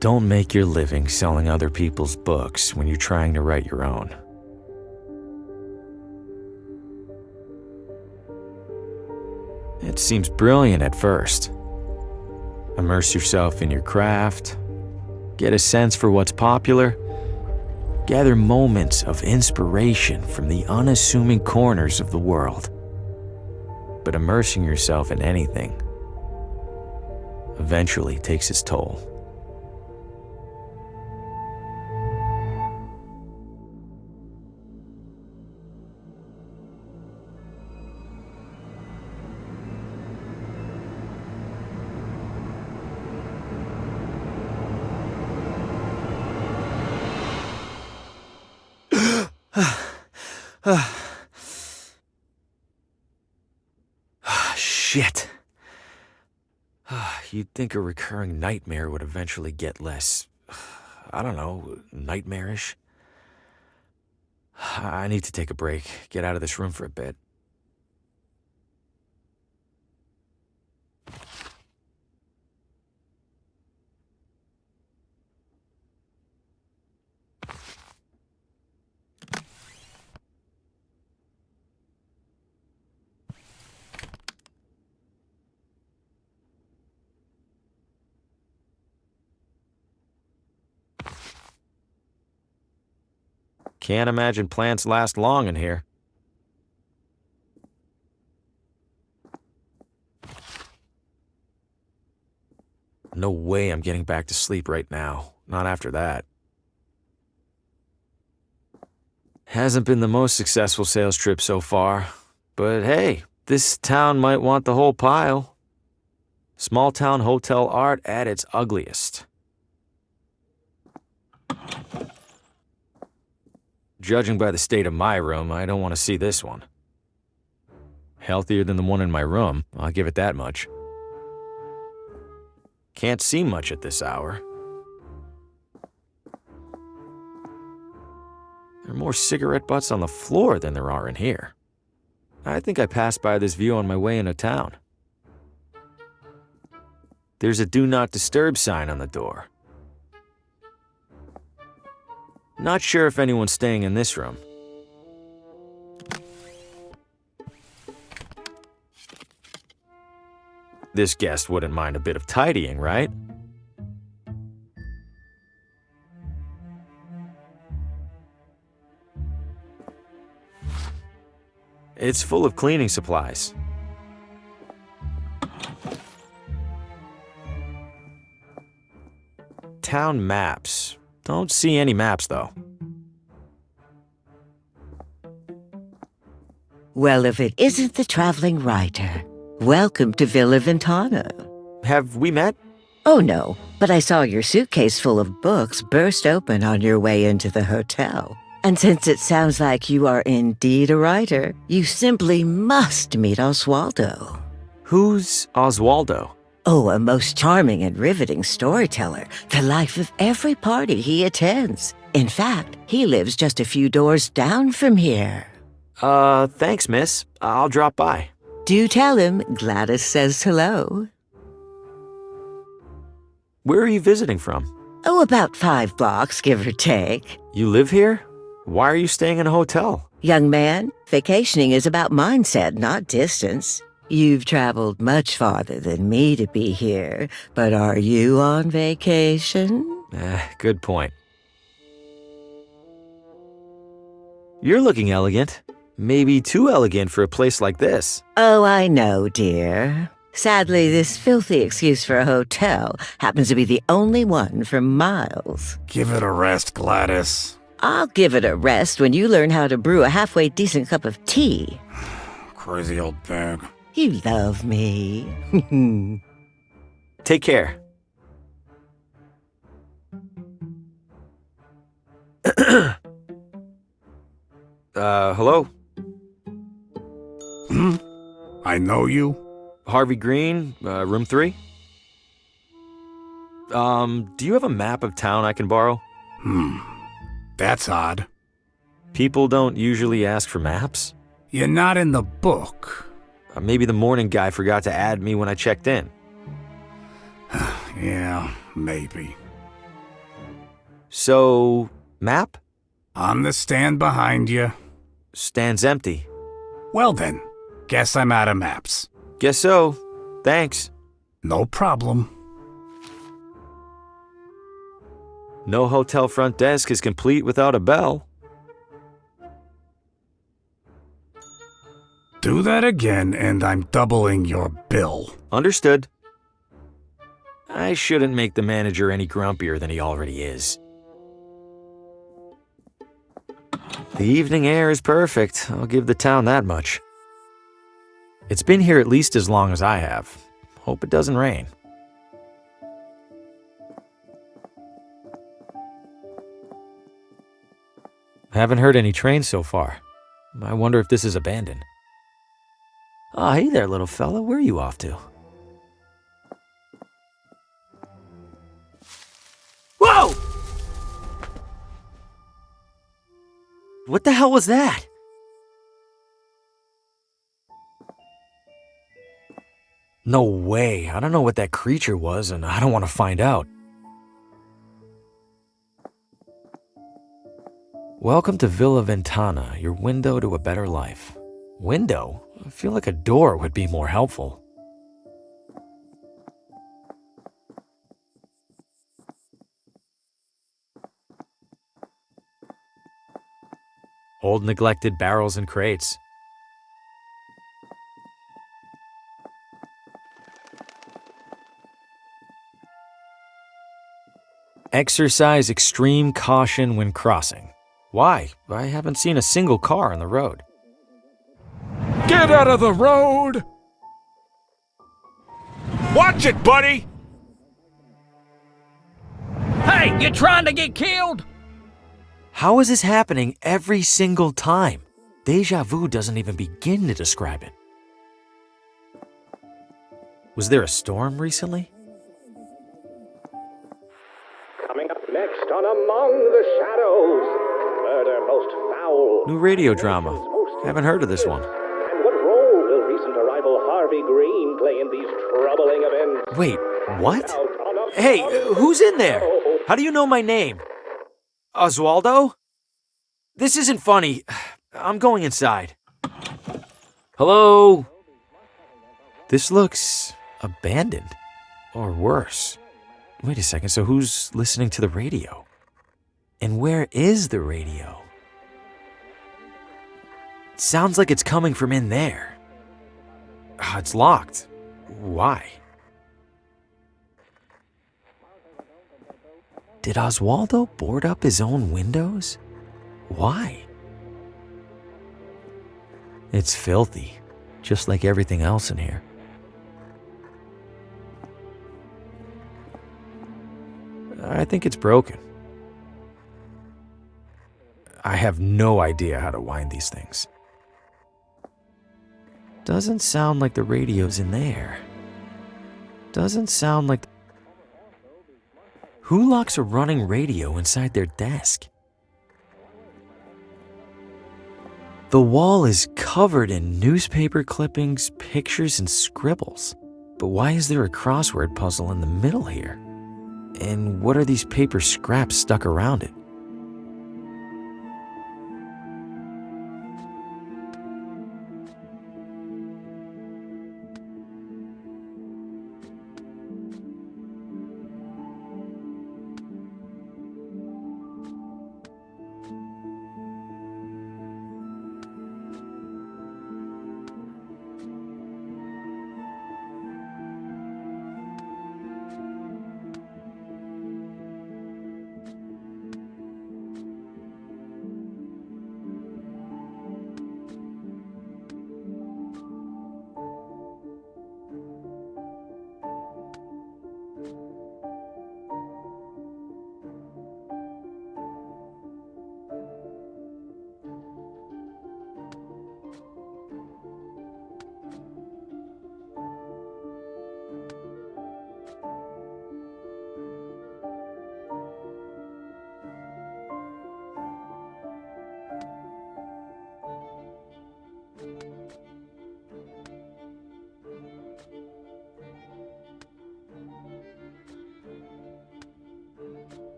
Don't make your living selling other people's books when you're trying to write your own. It seems brilliant at first. Immerse yourself in your craft, get a sense for what's popular, gather moments of inspiration from the unassuming corners of the world. But immersing yourself in anything eventually takes its toll. Shit. You'd think a recurring nightmare would eventually get less, I don't know, nightmarish. I need to take a break, get out of this room for a bit. Can't imagine plants last long in here. No way I'm getting back to sleep right now. Not after that. Hasn't been the most successful sales trip so far. But hey, this town might want the whole pile. Small town hotel art at its ugliest. Judging by the state of my room, I don't want to see this one. Healthier than the one in my room, I'll give it that much. Can't see much at this hour. There are more cigarette butts on the floor than there are in here. I think I passed by this view on my way into town. There's a Do Not Disturb sign on the door. Not sure if anyone's staying in this room. This guest wouldn't mind a bit of tidying, right? It's full of cleaning supplies. Town maps. Don't see any maps, though. Well, if it isn't the traveling writer, welcome to Villa Ventana. Have we met? Oh, no, but I saw your suitcase full of books burst open on your way into the hotel. And since it sounds like you are indeed a writer, you simply must meet Oswaldo. Who's Oswaldo? Oh, a most charming and riveting storyteller, the life of every party he attends. In fact, he lives just a few doors down from here. Thanks, miss. I'll drop by. Do tell him Gladys says hello. Where are you visiting from? Oh, about 5 blocks, give or take. You live here? Why are you staying in a hotel? Young man, vacationing is about mindset, not distance. You've traveled much farther than me to be here, but are you on vacation? Good point. You're looking elegant. Maybe too elegant for a place like this. Oh, I know, dear. Sadly, this filthy excuse for a hotel happens to be the only one for miles. Give it a rest, Gladys. I'll give it a rest when you learn how to brew a halfway decent cup of tea. Crazy old bag. You love me. Take care. Hello? I know you. Harvey Green, room 3? Do you have a map of town I can borrow? That's odd. People don't usually ask for maps. You're not in the book. Maybe the morning guy forgot to add me when I checked in. Yeah, maybe. So, map? On the stand behind you. Stand's empty. Well then, guess I'm out of maps. Guess so. Thanks. No problem. No hotel front desk is complete without a bell. Do that again and I'm doubling your bill. Understood. I shouldn't make the manager any grumpier than he already is. The evening air is perfect, I'll give the town that much. It's been here at least as long as I have. Hope it doesn't rain. I haven't heard any trains so far. I wonder if this is abandoned. Oh, hey there, little fella. Where are you off to? Whoa! What the hell was that? No way. I don't know what that creature was, and I don't want to find out. Welcome to Villa Ventana, your window to a better life. Window? I feel like a door would be more helpful. Old neglected barrels and crates. Exercise extreme caution when crossing. Why? I haven't seen a single car on the road. Get out of the road! Watch it, buddy! Hey, you trying to get killed? How is this happening every single time? Deja vu doesn't even begin to describe it. Was there a storm recently? Coming up next on Among the Shadows, murder most foul. New radio drama. Haven't heard of this one. And what role will recent arrival Harvey Green play in these troubling events? Wait, what? Hey, who's in there? How do you know my name? Oswaldo? This isn't funny. I'm going inside. Hello? This looks abandoned. Or worse. Wait a second, so who's listening to the radio? And where is the radio? It sounds like it's coming from in there. It's locked. Why? Did Oswaldo board up his own windows? Why? It's filthy, just like everything else in here. I think it's broken. I have no idea how to wind these things. Doesn't sound like the radio's in there. Doesn't sound like... Who locks a running radio inside their desk? The wall is covered in newspaper clippings, pictures, and scribbles. But why is there a crossword puzzle in the middle here? And what are these paper scraps stuck around it?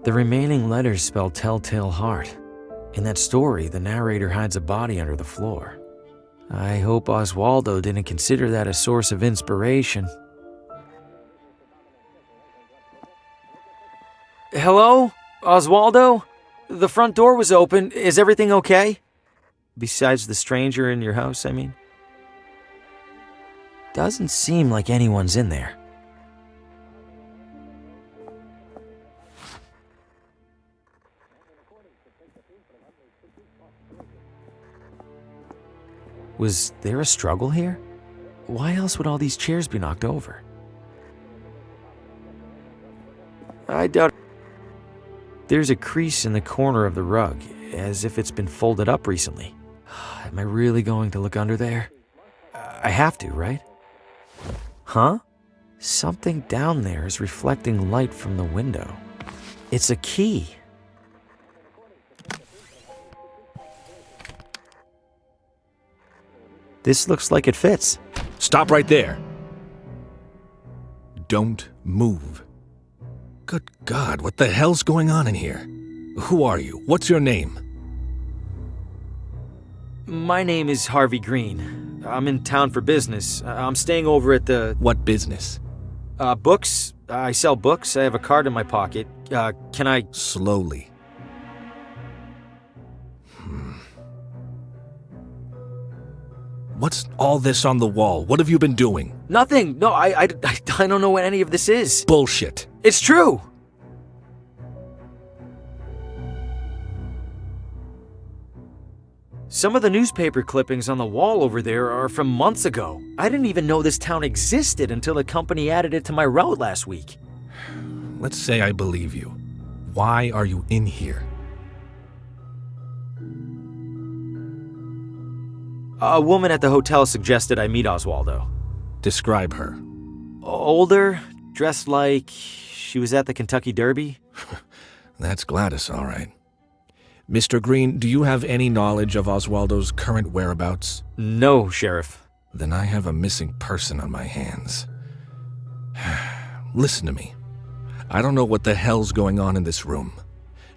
The remaining letters spell Telltale Heart. In that story, the narrator hides a body under the floor. I hope Oswaldo didn't consider that a source of inspiration. Hello? Oswaldo? The front door was open. Is everything okay? Besides the stranger in your house, I mean. Doesn't seem like anyone's in there. Was there a struggle here? Why else would all these chairs be knocked over? I doubt. There's a crease in the corner of the rug, as if it's been folded up recently. Am I really going to look under there? I have to, right? Huh? Something down there is reflecting light from the window. It's a key. This looks like it fits. Stop right there. Don't move. Good God, what the hell's going on in here? Who are you? What's your name? My name is Harvey Green. I'm in town for business. I'm staying over at the... What business? Books. I sell books. I have a card in my pocket. Can I... Slowly. What's all this on the wall? What have you been doing? Nothing. No, I don't know what any of this is. Bullshit. It's true. Some of the newspaper clippings on the wall over there are from months ago. I didn't even know this town existed until the company added it to my route last week. Let's say I believe you. Why are you in here? A woman at the hotel suggested I meet Oswaldo. Describe her. Older, dressed like she was at the Kentucky Derby. That's Gladys, all right. Mr. Green, do you have any knowledge of Oswaldo's current whereabouts? No, Sheriff. Then I have a missing person on my hands. Listen to me. I don't know what the hell's going on in this room.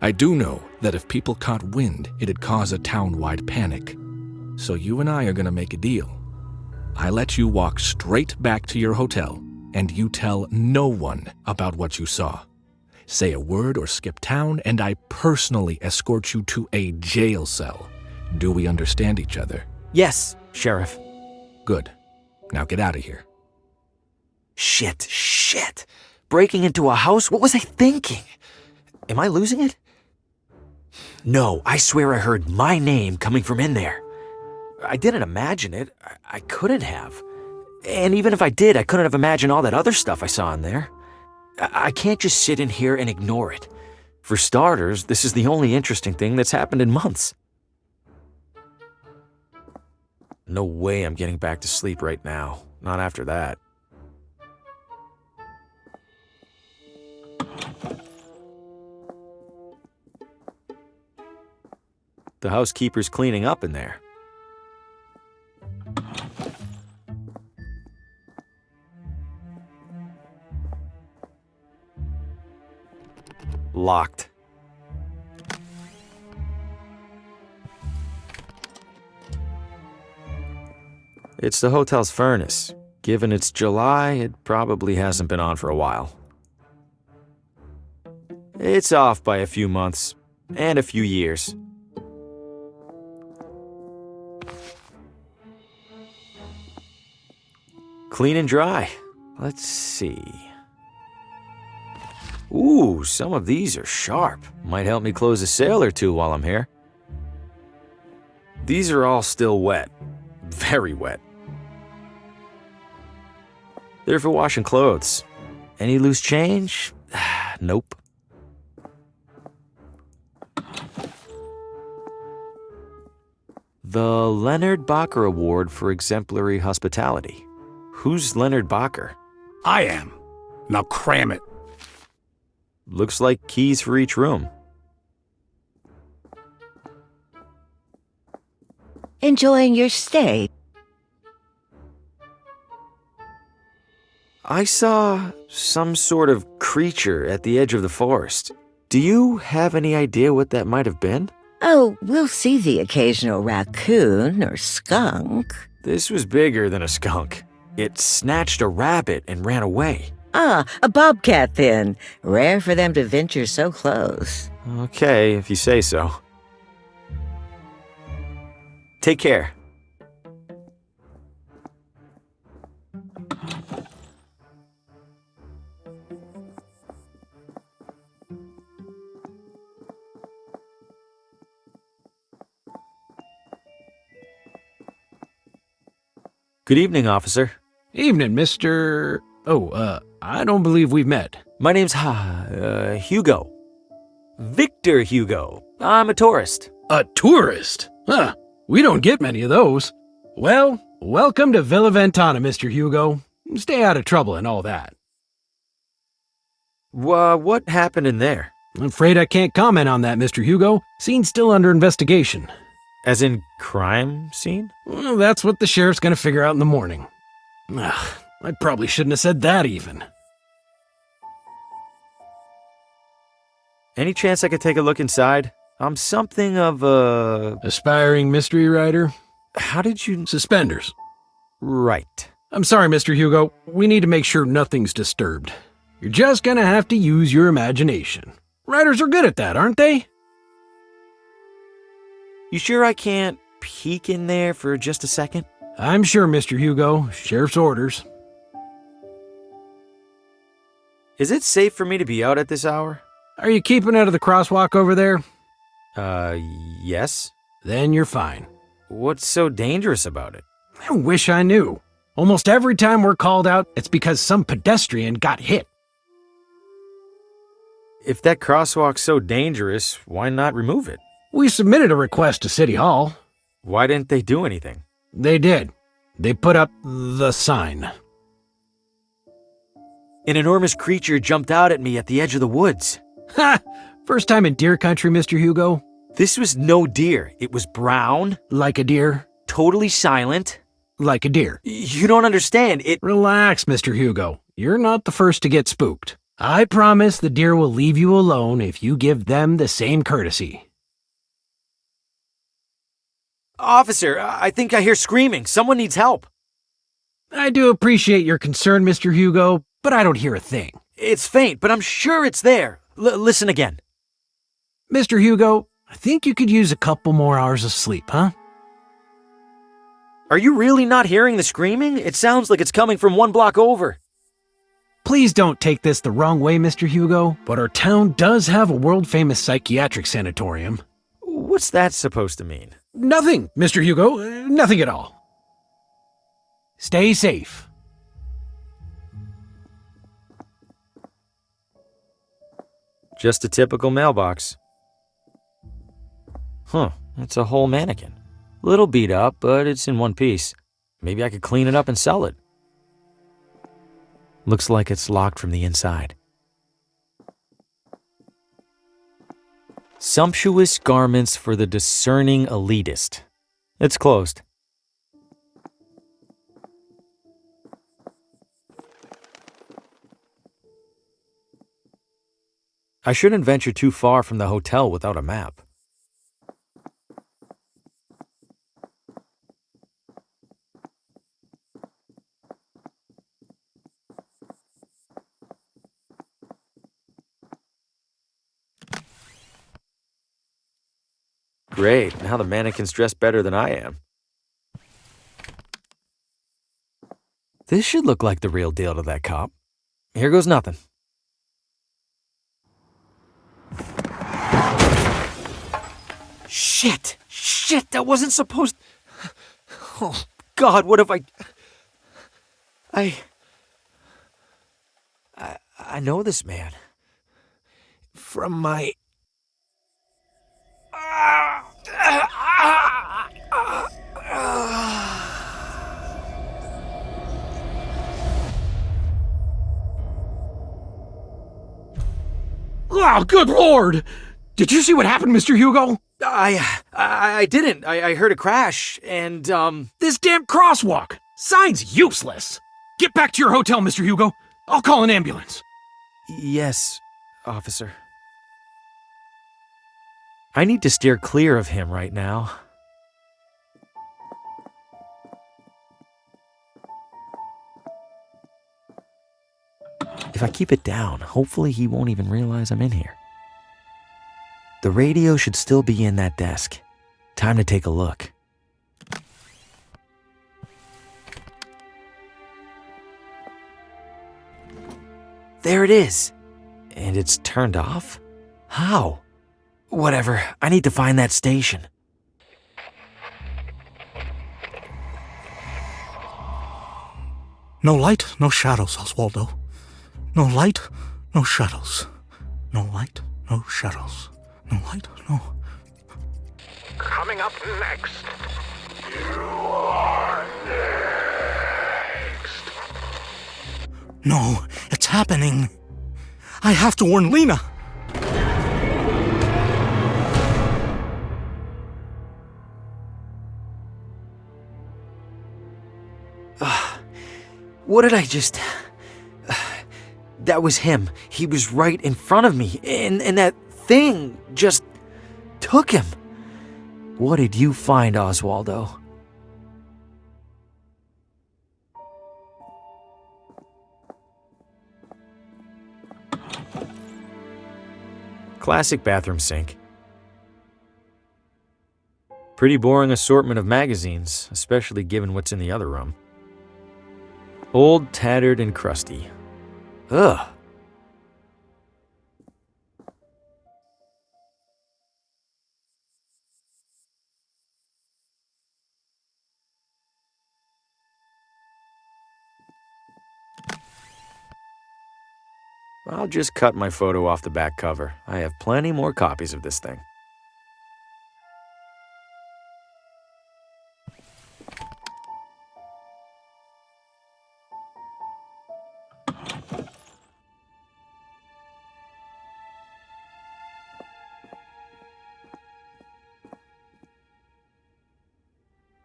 I do know that if people caught wind, it'd cause a town-wide panic. So you and I are gonna make a deal. I let you walk straight back to your hotel, and you tell no one about what you saw. Say a word or skip town, and I personally escort you to a jail cell. Do we understand each other? Yes, Sheriff. Good. Now get out of here. Shit. Breaking into a house? What was I thinking? Am I losing it? No, I swear I heard my name coming from in there. I didn't imagine it. I couldn't have. And even if I did, I couldn't have imagined all that other stuff I saw in there. I can't just sit in here and ignore it. For starters, this is the only interesting thing that's happened in months. No way I'm getting back to sleep right now. Not after that. The housekeeper's cleaning up in there. Locked. It's the hotel's furnace. Given it's July, it probably hasn't been on for a while. It's off by a few months, and a few years. Clean and dry. Let's see. Ooh, some of these are sharp. Might help me close a sale or two while I'm here. These are all still wet. Very wet. They're for washing clothes. Any loose change? Nope. The Leonard Bacher Award for Exemplary Hospitality. Who's Leonard Bacher? I am. Now cram it. Looks like keys for each room. Enjoying your stay? I saw some sort of creature at the edge of the forest. Do you have any idea what that might have been? Oh, we'll see the occasional raccoon or skunk. This was bigger than a skunk. It snatched a rabbit and ran away. Ah, a bobcat then. Rare for them to venture so close. Okay, if you say so. Take care. Good evening, officer. Evening, Mr. I don't believe we've met. My name's Hugo. Victor Hugo. I'm a tourist. A tourist? Huh. We don't get many of those. Well, welcome to Villa Ventana, Mr. Hugo. Stay out of trouble and all that. What happened in there? I'm afraid I can't comment on that, Mr. Hugo. Scene's still under investigation. As in crime scene? Well, that's what the sheriff's gonna figure out in the morning. I probably shouldn't have said that even. Any chance I could take a look inside? I'm something of a... Aspiring mystery writer? How did you... Suspenders. Right. I'm sorry, Mr. Hugo. We need to make sure nothing's disturbed. You're just gonna have to use your imagination. Writers are good at that, aren't they? You sure I can't peek in there for just a second? I'm sure, Mr. Hugo. Sheriff's orders. Is it safe for me to be out at this hour? Are you keeping out of the crosswalk over there? Yes. Then you're fine. What's so dangerous about it? I wish I knew. Almost every time we're called out, it's because some pedestrian got hit. If that crosswalk's so dangerous, why not remove it? We submitted a request to City Hall. Why didn't they do anything? They did. They put up the sign. An enormous creature jumped out at me at the edge of the woods. Ha! First time in deer country, Mr. Hugo? This was no deer. It was brown. Like a deer? Totally silent. Like a deer. You don't understand. Relax, Mr. Hugo. You're not the first to get spooked. I promise the deer will leave you alone if you give them the same courtesy. Officer, I think I hear screaming. Someone needs help. I do appreciate your concern, Mr. Hugo, but I don't hear a thing. It's faint, but I'm sure it's there. Listen again. Mr. Hugo, I think you could use a couple more hours of sleep, huh? Are you really not hearing the screaming? It sounds like it's coming from one block over. Please don't take this the wrong way, Mr. Hugo, but our town does have a world-famous psychiatric sanatorium. What's that supposed to mean? Nothing, Mr. Hugo. Nothing at all. Stay safe. Just a typical mailbox. Huh, it's a whole mannequin. Little beat up, but it's in one piece. Maybe I could clean it up and sell it. Looks like it's locked from the inside. Sumptuous garments for the discerning elitist. It's closed. I shouldn't venture too far from the hotel without a map. Great, now the mannequin's dressed better than I am. This should look like the real deal to that cop. Here goes nothing. Shit, that wasn't supposed... Oh, God, what have I know this man. From my... Oh, good Lord! Did you see what happened, Mr. Hugo? I didn't. I heard a crash, and, This damn crosswalk! Sign's useless! Get back to your hotel, Mr. Hugo. I'll call an ambulance. Yes, officer. I need to steer clear of him right now. If I keep it down, hopefully he won't even realize I'm in here. The radio should still be in that desk. Time to take a look. There it is. And it's turned off? How? Whatever, I need to find that station. No light, no shadows, Oswaldo. No light, no shadows. No light, no shadows. No light, no... Coming up next. You are next. No, it's happening. I have to warn Lena. What did I just... That was him. He was right in front of me, and that thing just took him. What did you find, Oswaldo? Classic bathroom sink. Pretty boring assortment of magazines, especially given what's in the other room. Old, tattered, and crusty. Ugh. I'll just cut my photo off the back cover. I have plenty more copies of this thing.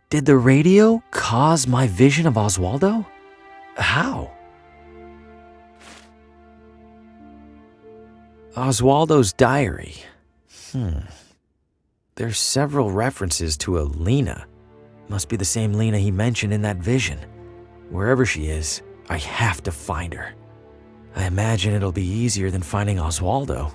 Did the radio cause my vision of Oswaldo? How? Oswaldo's diary. There's several references to a Lena. Must be the same Lena he mentioned in that vision. Wherever she is, I have to find her. I imagine it'll be easier than finding Oswaldo.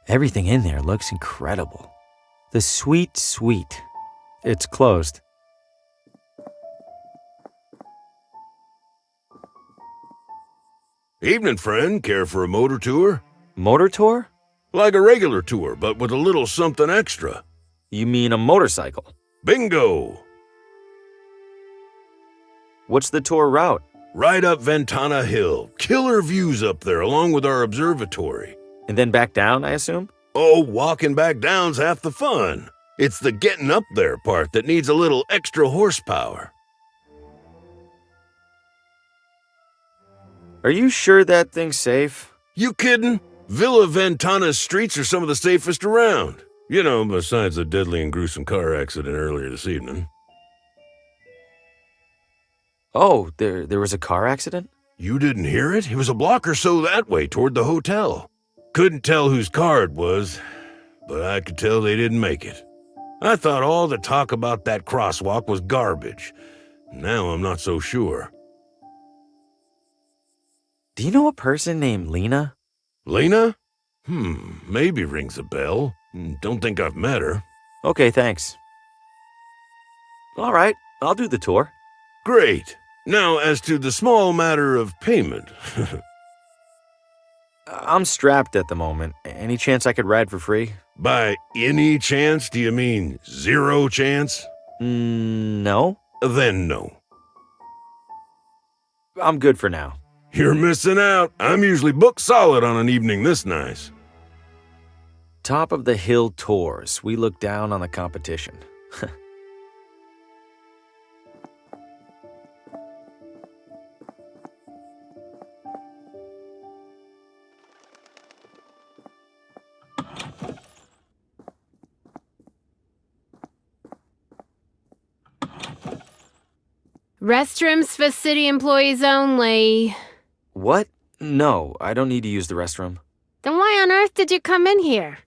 Everything in there looks incredible. The suite. It's closed. Evening, friend. Care for a motor tour? Motor tour? Like a regular tour, but with a little something extra. You mean a motorcycle? Bingo! What's the tour route? Right up Ventana Hill. Killer views up there, along with our observatory. And then back down, I assume? Oh, walking back down's half the fun. It's the getting up there part that needs a little extra horsepower. Are you sure that thing's safe? You kidding? Villa Ventana's streets are some of the safest around. You know, besides the deadly and gruesome car accident earlier this evening. Oh, there was a car accident? You didn't hear it? It was a block or so that way toward the hotel. Couldn't tell whose car it was, but I could tell they didn't make it. I thought all the talk about that crosswalk was garbage. Now I'm not so sure. Do you know a person named Lena? Lena? Maybe rings a bell. Don't think I've met her. Okay, thanks. All right, I'll do the tour. Great. Now, as to the small matter of payment. I'm strapped at the moment. Any chance I could ride for free? By any chance, do you mean 0 chance? No. Then no. I'm good for now. You're missing out. I'm usually booked solid on an evening this nice. Top of the hill tours. We look down on the competition. Restrooms for city employees only. What? No, I don't need to use the restroom. Then why on earth did you come in here?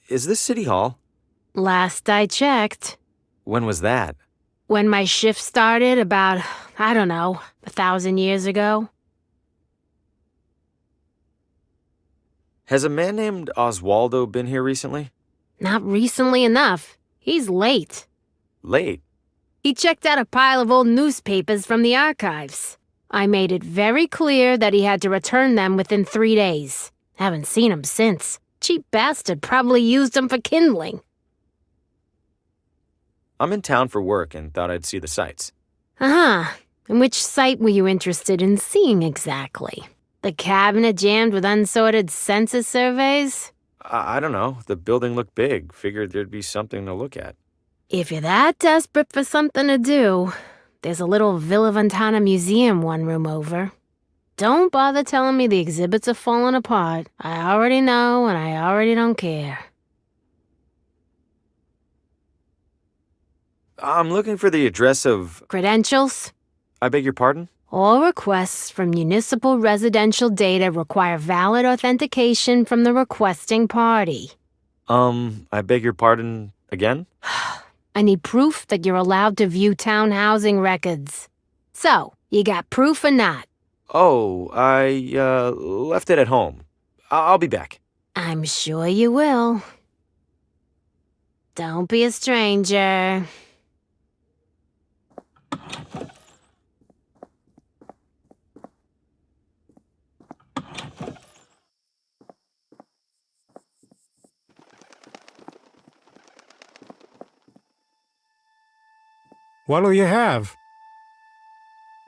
Is this City Hall? Last I checked. When was that? When my shift started about, 1,000 years ago. Has a man named Oswaldo been here recently? Not recently enough. He's late. Late? He checked out a pile of old newspapers from the archives. I made it very clear that he had to return them within 3 days. Haven't seen him since. Cheap bastard probably used them for kindling. I'm in town for work and thought I'd see the sights. Uh-huh. And which site were you interested in seeing exactly? The cabinet jammed with unsorted census surveys? I don't know. The building looked big. Figured there'd be something to look at. If you're that desperate for something to do, there's a little Villa Ventana museum 1 room over. Don't bother telling me the exhibits are falling apart. I already know, and I already don't care. I'm looking for the address of... Credentials? I beg your pardon? All requests from municipal residential data require valid authentication from the requesting party. I beg your pardon again? I need proof that you're allowed to view town housing records. So, you got proof or not? Oh, I, left it at home. I'll be back. I'm sure you will. Don't be a stranger. What'll you have?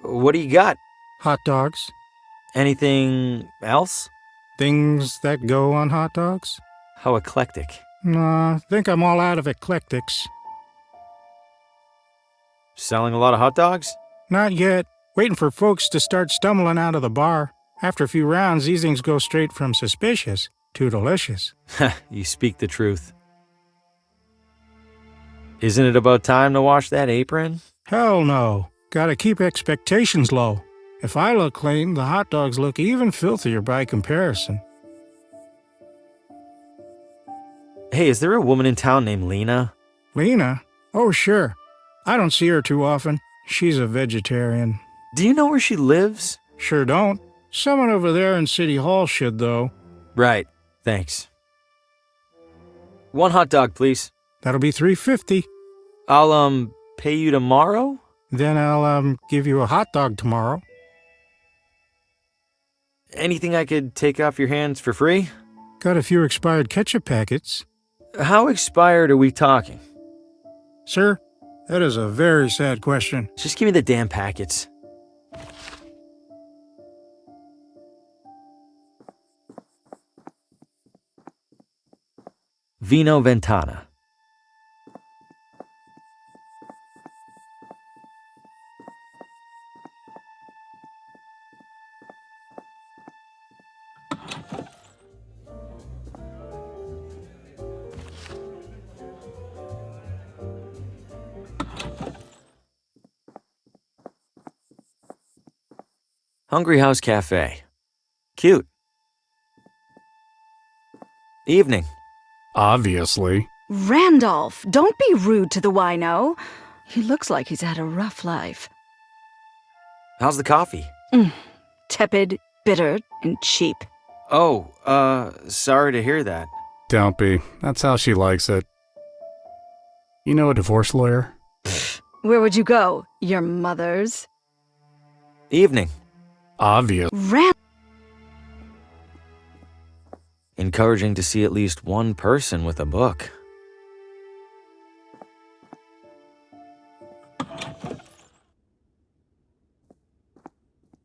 What do you got? Hot dogs? Anything else? Things that go on hot dogs? How eclectic. Nah, think I'm all out of eclectics. Selling a lot of hot dogs? Not yet. Waiting for folks to start stumbling out of the bar. After a few rounds, these things go straight from suspicious to delicious. You speak the truth. Isn't it about time to wash that apron? Hell no. Gotta keep expectations low. If I look clean, the hot dogs look even filthier by comparison. Hey, is there a woman in town named Lena? Lena? Oh, sure. I don't see her too often. She's a vegetarian. Do you know where she lives? Sure don't. Someone over there in City Hall should, though. Right. Thanks. 1 hot dog, please. That'll be $3.50. I'll, pay you tomorrow? Then I'll, give you a hot dog tomorrow. Anything I could take off your hands for free? Got a few expired ketchup packets. How expired are we talking? Sir, that is a very sad question. Just give me the damn packets. Villa Ventana. Hungry House Cafe. Cute. Evening. Obviously. Randolph, don't be rude to the wino. He looks like he's had a rough life. How's the coffee? Tepid, bitter, and cheap. Sorry to hear that. Don't be. That's how she likes it. You know a divorce lawyer? Where would you go? Your mother's? Evening. Obvious. Encouraging to see at least one person with a book.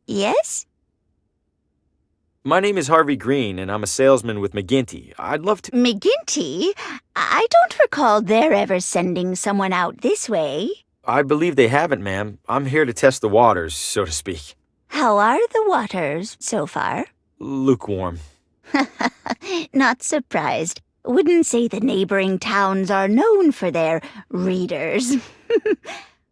Yes? My name is Harvey Green, and I'm a salesman with McGinty. I'd love to... McGinty? I don't recall their ever sending someone out this way. I believe they haven't, ma'am. I'm here to test the waters, so to speak. How are the waters so far? Lukewarm. Not surprised. Wouldn't say the neighboring towns are known for their readers.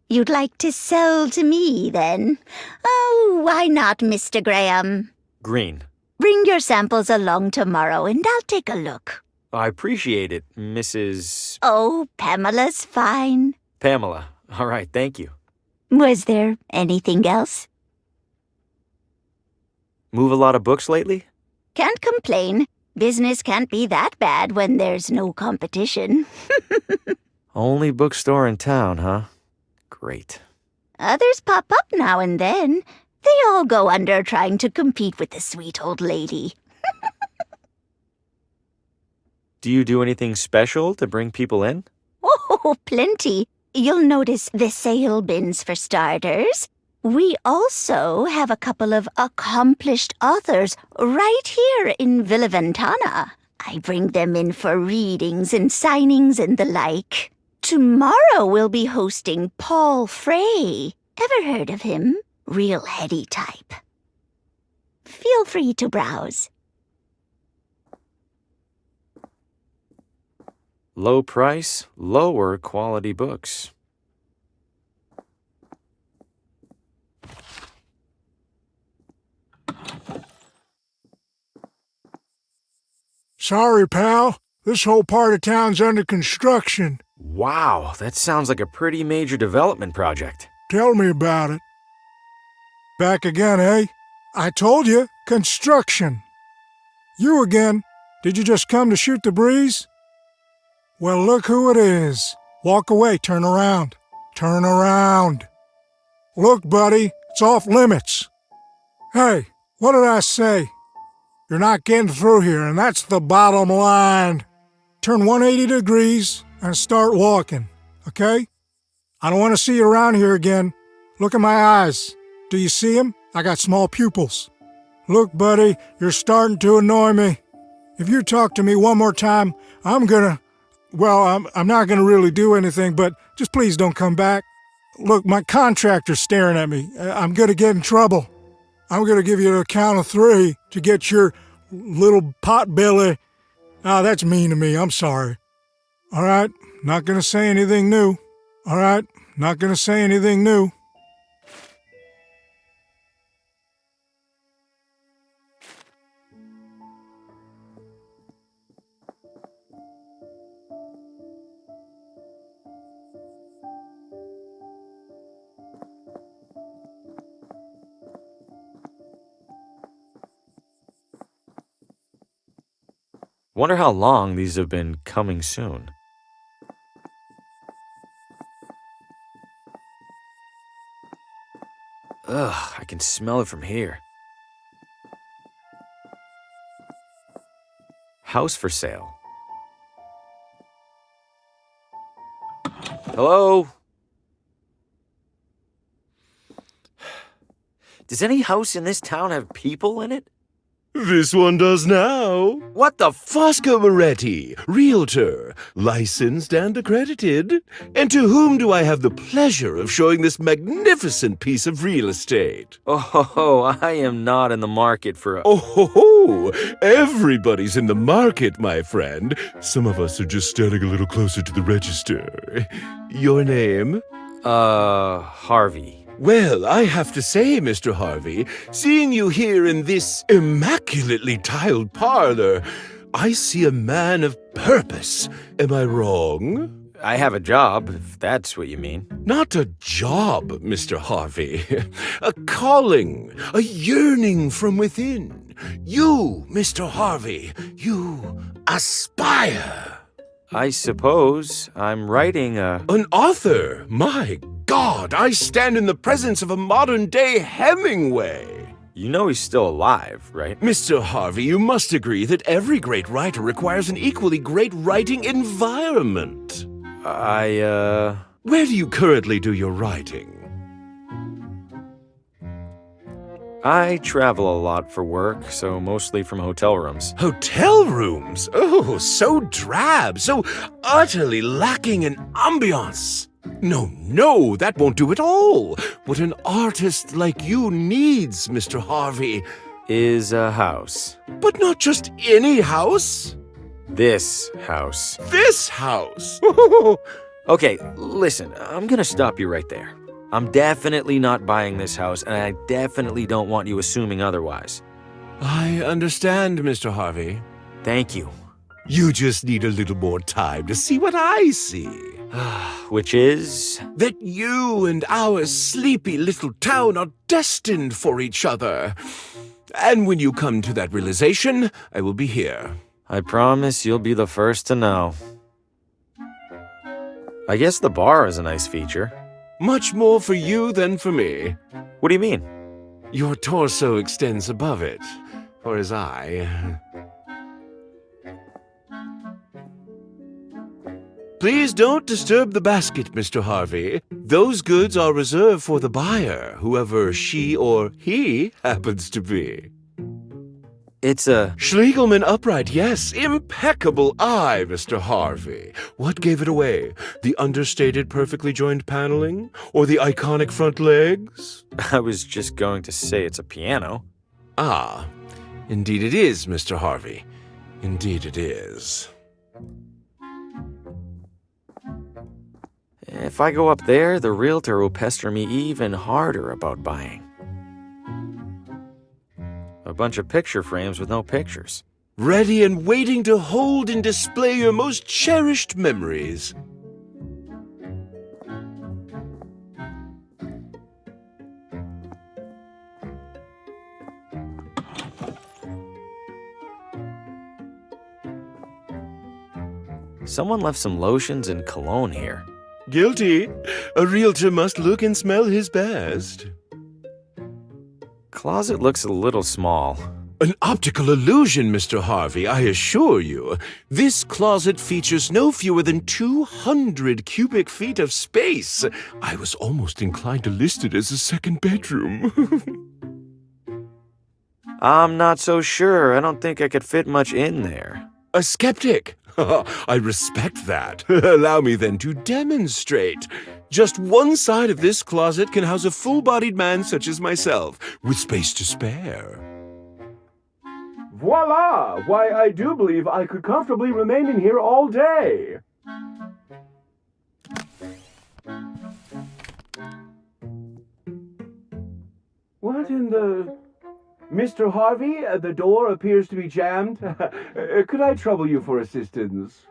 You'd like to sell to me, then? Oh, why not, Mr. Graham? Green. Bring your samples along tomorrow and I'll take a look. I appreciate it, Mrs. Oh, Pamela's fine. Pamela. All right, thank you. Was there anything else? Move a lot of books lately? Can't complain. Business can't be that bad when there's no competition. Only bookstore in town, huh? Great. Others pop up now and then. They all go under trying to compete with the sweet old lady. Do you do anything special to bring people in? Oh, plenty. You'll notice the sale bins for starters. We also have a couple of accomplished authors right here in Villa Ventana. I bring them in for readings and signings and the like. Tomorrow we'll be hosting Paul Frey. Ever heard of him? Real heady type. Feel free to browse. Low price, lower quality books. Sorry, pal. This whole part of town's under construction. Wow, that sounds like a pretty major development project. Tell me about it. Back again, eh? I told you, construction. You again. Did you just come to shoot the breeze? Well, look who it is. Walk away, turn around. Turn around. Look, buddy, it's off limits. Hey, what did I say? You're not getting through here, and that's the bottom line. Turn 180 degrees and start walking, okay? I don't want to see you around here again. Look at my eyes. Do you see them? I got small pupils. Look, buddy, you're starting to annoy me. If you talk to me one more time, I'm not gonna really do anything, but just please don't come back. Look, my contractor's staring at me. I'm gonna get in trouble. I'm gonna give you a count of 3 to get your little potbelly. Ah, that's mean to me. I'm sorry. All right, not gonna say anything new. All right, not gonna say anything new. Wonder how long these have been coming soon. Ugh, I can smell it from here. House for sale. Hello? Does any house in this town have people in it? This one does now. What the Fosco Moretti, realtor, licensed and accredited. And to whom do I have the pleasure of showing this magnificent piece of real estate? Oh, I am not in the market for a... Oh, everybody's in the market, my friend. Some of us are just standing a little closer to the register. Your name? Harvey. Well, I have to say, Mr. Harvey, seeing you here in this immaculately tiled parlor, I see a man of purpose. Am I wrong? I have a job, if that's what you mean. Not a job, Mr. Harvey. A calling, a yearning from within. You, Mr. Harvey, you aspire. I suppose I'm writing a... An author? My God, I stand in the presence of a modern-day Hemingway. You know he's still alive, right? Mr. Harvey, you must agree that every great writer requires an equally great writing environment. Where do you currently do your writing? I travel a lot for work, so mostly from hotel rooms. Hotel rooms? Oh, so drab, so utterly lacking in ambiance. No, that won't do at all. What an artist like you needs, Mr. Harvey, is a house. But not just any house. This house. This house? Okay, listen, I'm gonna stop you right there. I'm definitely not buying this house, and I definitely don't want you assuming otherwise. I understand, Mr. Harvey. Thank you. You just need a little more time to see what I see. Which is? That you and our sleepy little town are destined for each other. And when you come to that realization, I will be here. I promise you'll be the first to know. I guess the bar is a nice feature. Much more for you than for me. What do you mean? Your torso extends above it, or his eye. Please don't disturb the basket, Mr. Harvey. Those goods are reserved for the buyer, whoever she or he happens to be. It's a... Schlegelman upright, yes. Impeccable eye, Mr. Harvey. What gave it away? The understated, perfectly joined paneling? Or the iconic front legs? I was just going to say it's a piano. Ah, indeed it is, Mr. Harvey. Indeed it is. If I go up there, the realtor will pester me even harder about buying. A bunch of picture frames with no pictures. Ready and waiting to hold and display your most cherished memories. Someone left some lotions and cologne here. Guilty. A realtor must look and smell his best. Closet looks a little small. An optical illusion, Mr. Harvey, I assure you. This closet features no fewer than 200 cubic feet of space. I was almost inclined to list it as a second bedroom. I'm not so sure. I don't think I could fit much in there. A skeptic? I respect that. Allow me then to demonstrate. Just one side of this closet can house a full-bodied man such as myself, with space to spare. Voila! Why, I do believe I could comfortably remain in here all day. What in the... Mr. Harvey, the door appears to be jammed. Could I trouble you for assistance?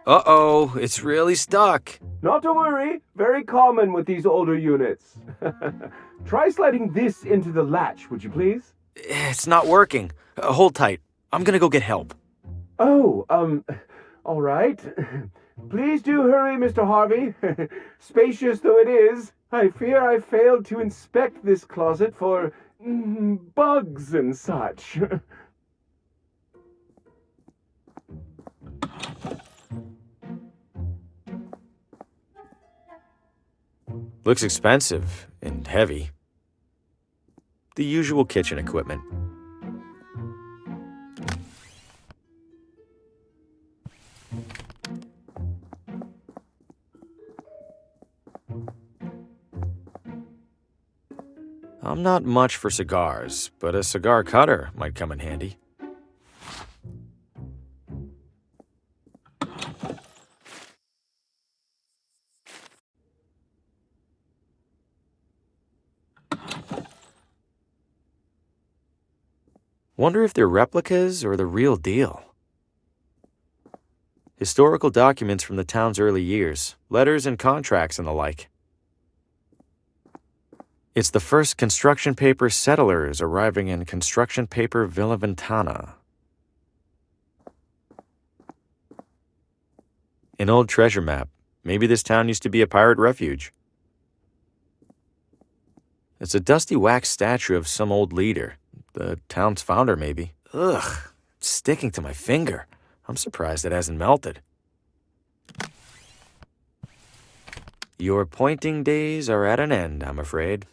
Uh-oh, it's really stuck. Not to worry. Very common with these older units. Try sliding this into the latch, would you please? It's not working. Hold tight. I'm gonna go get help. Oh, all right. Please do hurry, Mr. Harvey. Spacious though it is, I fear I failed to inspect this closet for... bugs and such. Looks expensive and heavy. The usual kitchen equipment. I'm not much for cigars, but a cigar cutter might come in handy. Wonder if they're replicas or the real deal. Historical documents from the town's early years, letters and contracts and the like. It's the first construction paper settlers arriving in construction paper Villa Ventana. An old treasure map. Maybe this town used to be a pirate refuge. It's a dusty wax statue of some old leader. The town's founder, maybe. Ugh, it's sticking to my finger. I'm surprised it hasn't melted. Your pointing days are at an end, I'm afraid.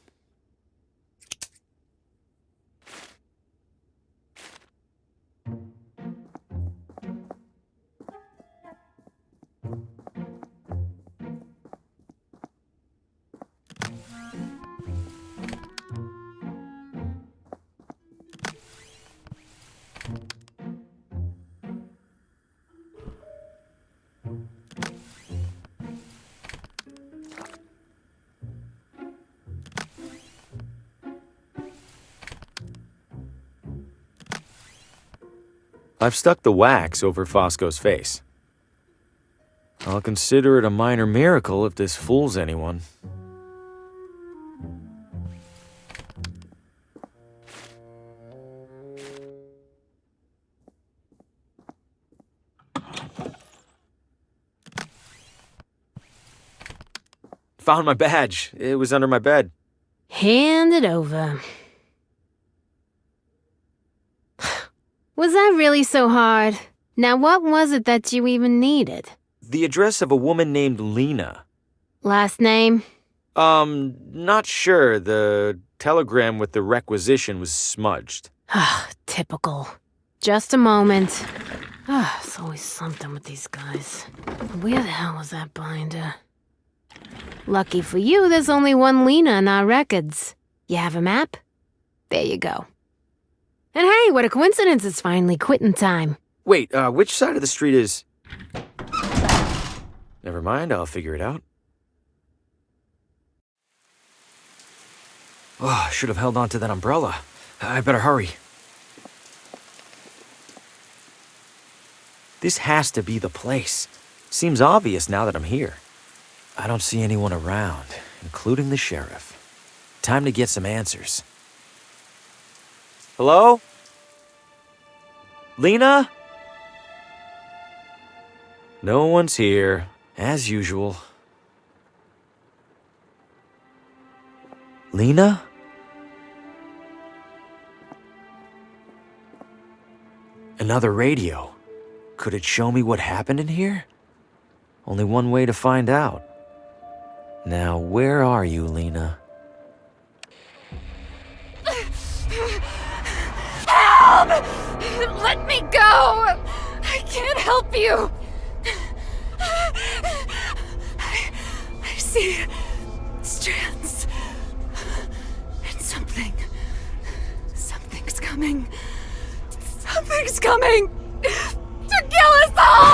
I've stuck the wax over Fosco's face. I'll consider it a minor miracle if this fools anyone. Found my badge. It was under my bed. Hand it over. Was that really so hard? Now what was it that you even needed? The address of a woman named Lena. Last name? Not sure. The telegram with the requisition was smudged. Typical. Just a moment. It's always something with these guys. Where the hell was that binder? Lucky for you, there's only one Lena in our records. You have a map? There you go. And hey, what a coincidence, it's finally quitting time. Wait, which side of the street is... Never mind, I'll figure it out. Oh, I should have held on to that umbrella. I better hurry. This has to be the place. Seems obvious now that I'm here. I don't see anyone around, including the sheriff. Time to get some answers. Hello? Lena? No one's here, as usual. Lena? Another radio. Could it show me what happened in here? Only one way to find out. Now, where are you, Lena? Help! Let me go! I can't help you! I see strands. And something's coming. Something's coming to kill us all!